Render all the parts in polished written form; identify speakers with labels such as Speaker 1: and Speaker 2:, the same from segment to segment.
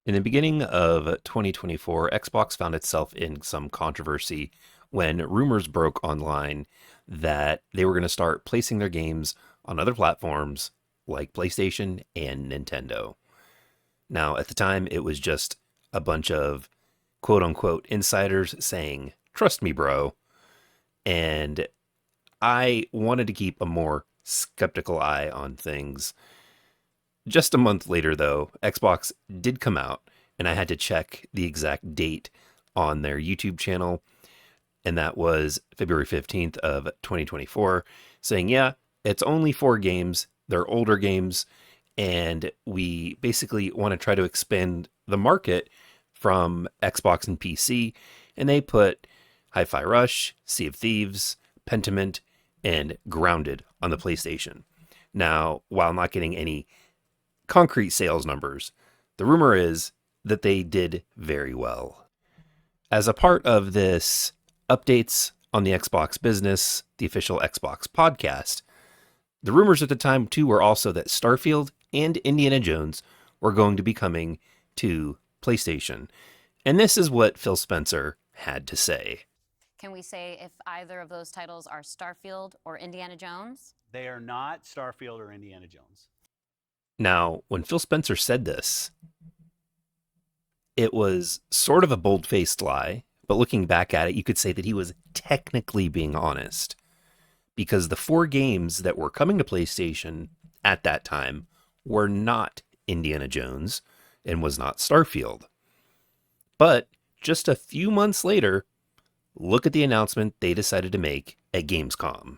Speaker 1: In the beginning of 2024, Xbox found itself in some controversy when rumors broke online that they were going to start placing their games on other platforms like PlayStation and Nintendo. Now, at the time, it was just a bunch of quote unquote insiders saying, "Trust me, bro." And I wanted to keep a more skeptical eye on things. Just a month later, though, Xbox did come out, and I had to check the exact date on their YouTube channel, and that was February 15th of 2024, saying, yeah, it's only 4 games. They're older games, and we basically want to try to expand the market from Xbox and PC, and they put Hi-Fi Rush, Sea of Thieves, Pentiment, and Grounded on the PlayStation. Now, while not getting any concrete sales numbers, the rumor is that they did very well. As a part of this updates on the Xbox business, the official Xbox podcast, the rumors at the time too were also that Starfield and Indiana Jones were going to be coming to PlayStation. And this is what Phil Spencer had to say.
Speaker 2: Can we say if either of those titles are Starfield or Indiana Jones?
Speaker 3: They are not Starfield or Indiana Jones.
Speaker 1: Now, when Phil Spencer said this, it was sort of a bold-faced lie, but looking back at it, you could say that he was technically being honest. Because the 4 games that were coming to PlayStation at that time were not Indiana Jones and was not Starfield. But just a few months later, look at the announcement they decided to make at Gamescom.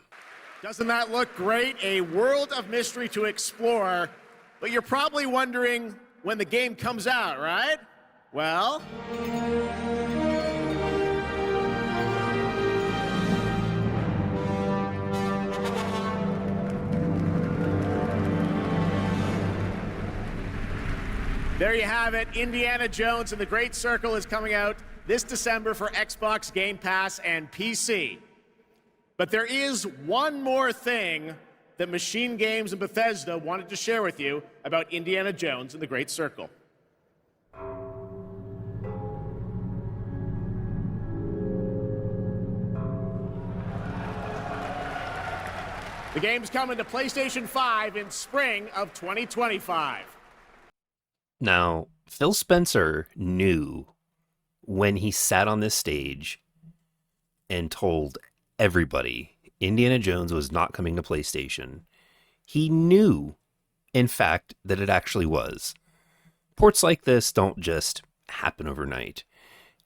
Speaker 4: Doesn't that look great? A world of mystery to explore. But you're probably wondering when the game comes out, right? Well, there you have it. Indiana Jones and the Great Circle is coming out this December for Xbox Game Pass and PC. But there is one more thing that Machine Games and Bethesda wanted to share with you about Indiana Jones and the Great Circle. The game's coming to PlayStation 5 in spring of 2025.
Speaker 1: Now, Phil Spencer knew when he sat on this stage and told everybody Indiana Jones was not coming to PlayStation. He knew, in fact, that it actually was. Ports like this don't just happen overnight,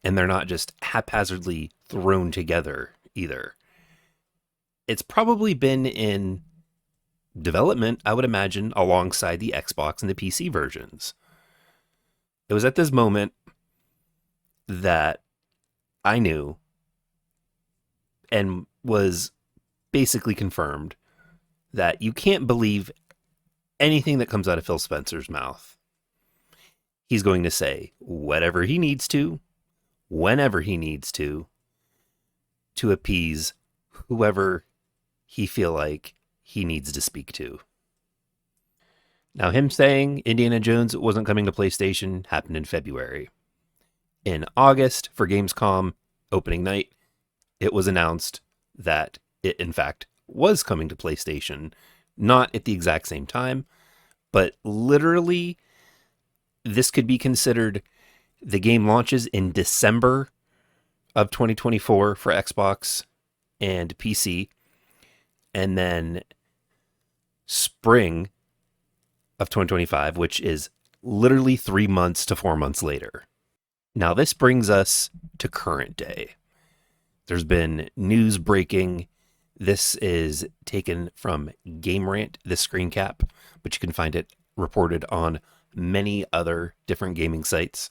Speaker 1: and they're not just haphazardly thrown together either. It's probably been in development, I would imagine, alongside the Xbox and the PC versions. It was at this moment that I knew and was basically confirmed that you can't believe anything that comes out of Phil Spencer's mouth. He's going to say whatever he needs to, whenever he needs to appease whoever he feel like he needs to speak to. Now, him saying Indiana Jones wasn't coming to PlayStation happened in February. In August, for Gamescom opening night, it was announced that it, in fact, was coming to PlayStation, not at the exact same time, but literally, this could be considered the game launches in December of 2024 for Xbox and PC, and then spring of 2025, which is literally 3 months to 4 months later. Now, this brings us to current day. There's been news breaking. This is taken from Game Rant, this screen cap, but you can find it reported on many other different gaming sites.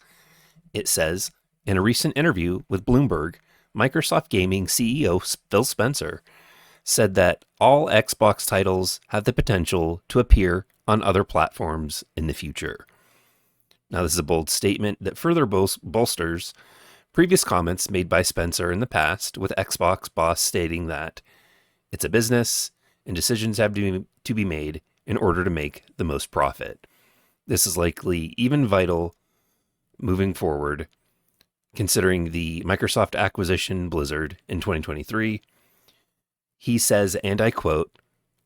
Speaker 1: It says, in a recent interview with Bloomberg, Microsoft Gaming CEO Phil Spencer said that all Xbox titles have the potential to appear on other platforms in the future. Now, this is a bold statement that further bolsters previous comments made by Spencer in the past, with Xbox boss stating that it's a business and decisions have to be made in order to make the most profit. This is likely even vital moving forward, considering the Microsoft acquisition Blizzard in 2023. He says, and I quote,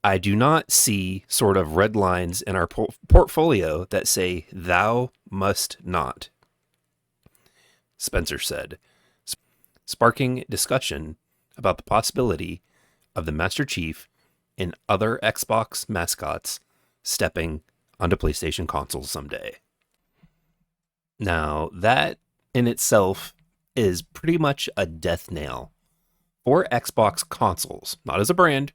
Speaker 1: "I do not see sort of red lines in our portfolio that say thou must not," Spencer said, sparking discussion about the possibility of the Master Chief and other Xbox mascots stepping onto PlayStation consoles someday. Now, that in itself is pretty much a death nail for Xbox consoles, not as a brand,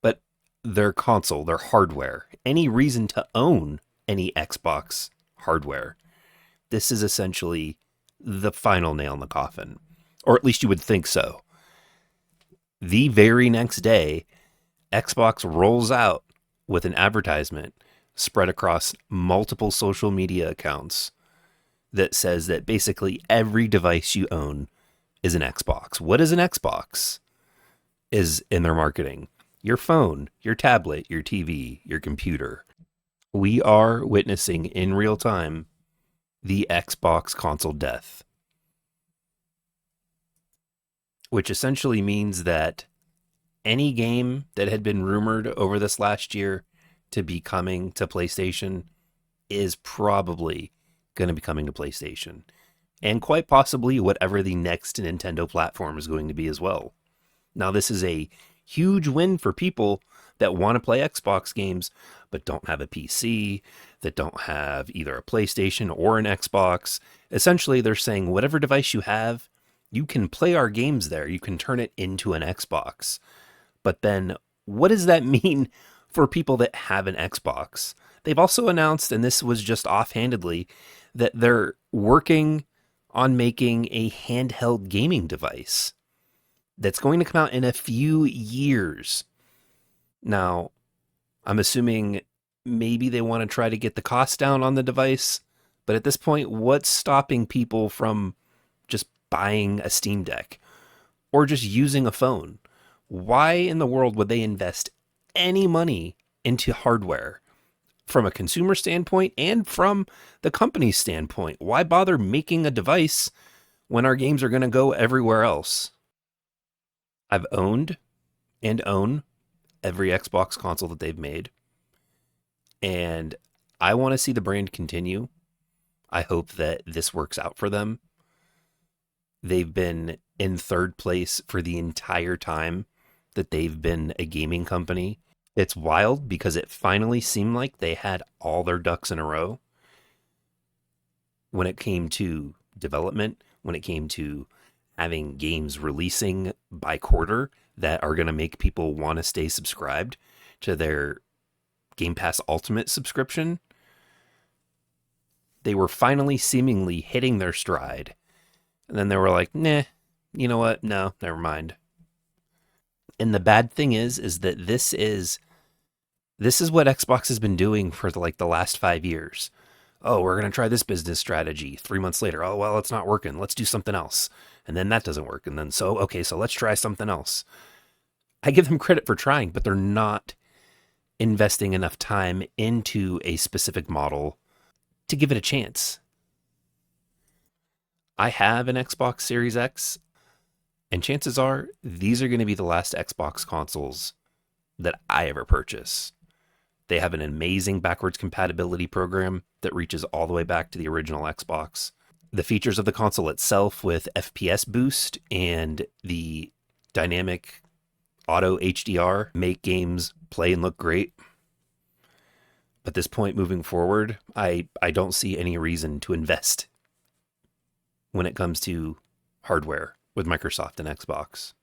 Speaker 1: but their console, their hardware, any reason to own any Xbox hardware. This is essentially the final nail in the coffin, or at least you would think so. The very next day, Xbox rolls out with an advertisement spread across multiple social media accounts that says that basically every device you own is an Xbox. What is an Xbox? Is in their marketing. Your phone, your tablet, your TV, your computer. We are witnessing in real time the Xbox console death, which essentially means that any game that had been rumored over this last year to be coming to PlayStation is probably going to be coming to PlayStation. And quite possibly whatever the next Nintendo platform is going to be as well. Now, this is a huge win for people that want to play Xbox games, but don't have a PC, that don't have either a PlayStation or an Xbox. Essentially, they're saying whatever device you have, you can play our games there. You can turn it into an Xbox. But then what does that mean for people that have an Xbox? They've also announced, and this was just offhandedly, that they're working on making a handheld gaming device that's going to come out in a few years. Now, I'm assuming maybe they want to try to get the cost down on the device, but at this point, what's stopping people from just buying a Steam Deck or just using a phone? Why in the world would they invest any money into hardware from a consumer standpoint and from the company's standpoint? Why bother making a device when our games are going to go everywhere else? I've owned and own every Xbox console that they've made, and I want to see the brand continue. I hope that this works out for them. They've been in third place for the entire time that they've been a gaming company. It's wild because it finally seemed like they had all their ducks in a row when it came to development, when it came to having games releasing by quarter that are going to make people want to stay subscribed to their Game Pass Ultimate subscription. They were finally seemingly hitting their stride. And then they were like, nah, you know what? No, never mind. And the bad thing is that this is what Xbox has been doing for the last 5 years. Oh, we're going to try this business strategy. 3 months later, oh, well, it's not working. Let's do something else. And then that doesn't work. And then so let's try something else. I give them credit for trying, but they're not investing enough time into a specific model to give it a chance. I have an Xbox Series X, and chances are these are going to be the last Xbox consoles that I ever purchase. They have an amazing backwards compatibility program that reaches all the way back to the original Xbox. The features of the console itself with FPS boost and the dynamic auto HDR make games play and look great. At this point moving forward, I don't see any reason to invest when it comes to hardware with Microsoft and Xbox.